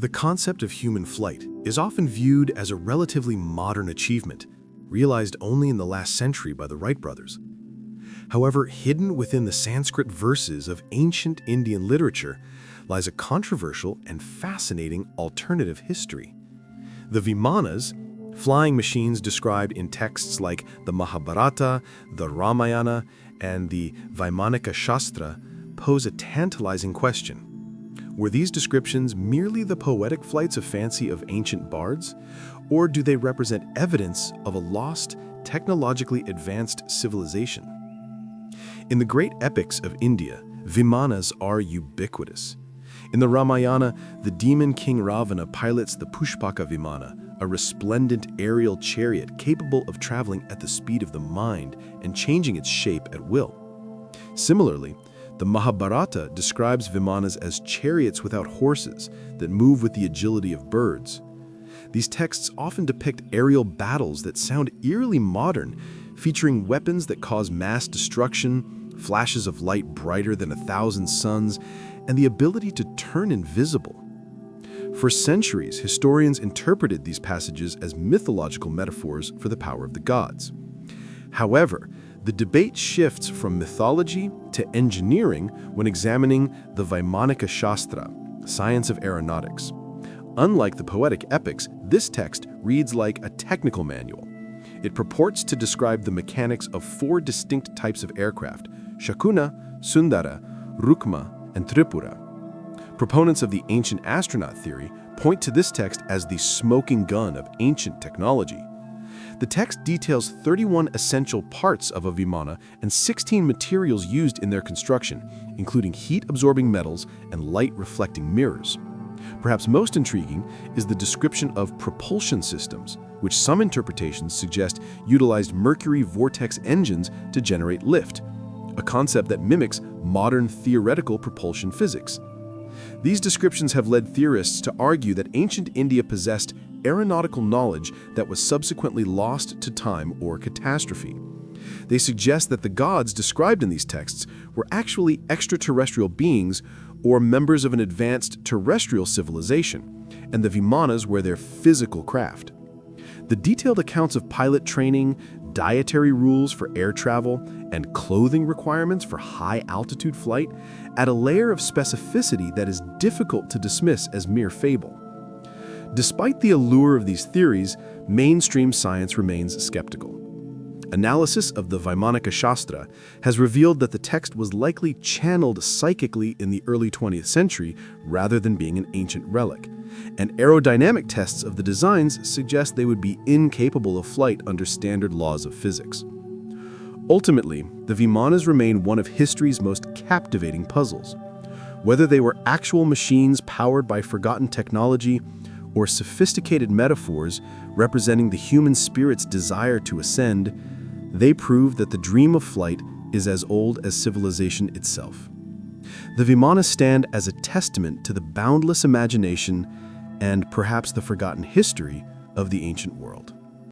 The concept of human flight is often viewed as a relatively modern achievement, realized only in the last century by the Wright Brothers. However, hidden within the Sanskrit verses of ancient Indian literature lies a controversial and fascinating alternative history. The Vimanas, flying machines described in texts like the Mahabharata, the Ramayana, and the Vaimanika Shastra, pose a tantalizing question. Were these descriptions merely the poetic flights of fancy of ancient bards, or do they represent evidence of a lost, technologically advanced civilization? In the great epics of India, Vimanas are ubiquitous. In the Ramayana, the demon king Ravana pilots the Pushpaka Vimana, a resplendent aerial chariot capable of traveling at the speed of the mind and changing its shape at will. Similarly, the Mahabharata describes Vimanas as chariots without horses that move with the agility of birds. These texts often depict aerial battles that sound eerily modern, featuring weapons that cause mass destruction, flashes of light brighter than 1,000 suns, and the ability to turn invisible. For centuries, historians interpreted these passages as mythological metaphors for the power of the gods. However, the debate shifts from mythology to engineering when examining the Vaimanika Shastra, science of aeronautics. Unlike the poetic epics, this text reads like a technical manual. It purports to describe the mechanics of 4 distinct types of aircraft: Shakuna, Sundara, Rukma, and Tripura. Proponents of the ancient astronaut theory point to this text as the smoking gun of ancient technology. The text details 31 essential parts of a Vimana and 16 materials used in their construction, including heat-absorbing metals and light-reflecting mirrors. Perhaps most intriguing is the description of propulsion systems, which some interpretations suggest utilized Mercury Vortex engines to generate lift, a concept that mimics modern theoretical propulsion physics. These descriptions have led theorists to argue that ancient India possessed aeronautical knowledge that was subsequently lost to time or catastrophe. They suggest that the gods described in these texts were actually extraterrestrial beings or members of an advanced terrestrial civilization, and the Vimanas were their physical craft. The detailed accounts of pilot training, dietary rules for air travel, and clothing requirements for high-altitude flight add a layer of specificity that is difficult to dismiss as mere fable. Despite the allure of these theories, mainstream science remains skeptical. Analysis of the Vaimanika Shastra has revealed that the text was likely channeled psychically in the early 20th century rather than being an ancient relic, and aerodynamic tests of the designs suggest they would be incapable of flight under standard laws of physics. Ultimately, the Vimanas remain one of history's most captivating puzzles. Whether they were actual machines powered by forgotten technology or sophisticated metaphors representing the human spirit's desire to ascend, they prove that the dream of flight is as old as civilization itself. The Vimanas stand as a testament to the boundless imagination and perhaps the forgotten history of the ancient world.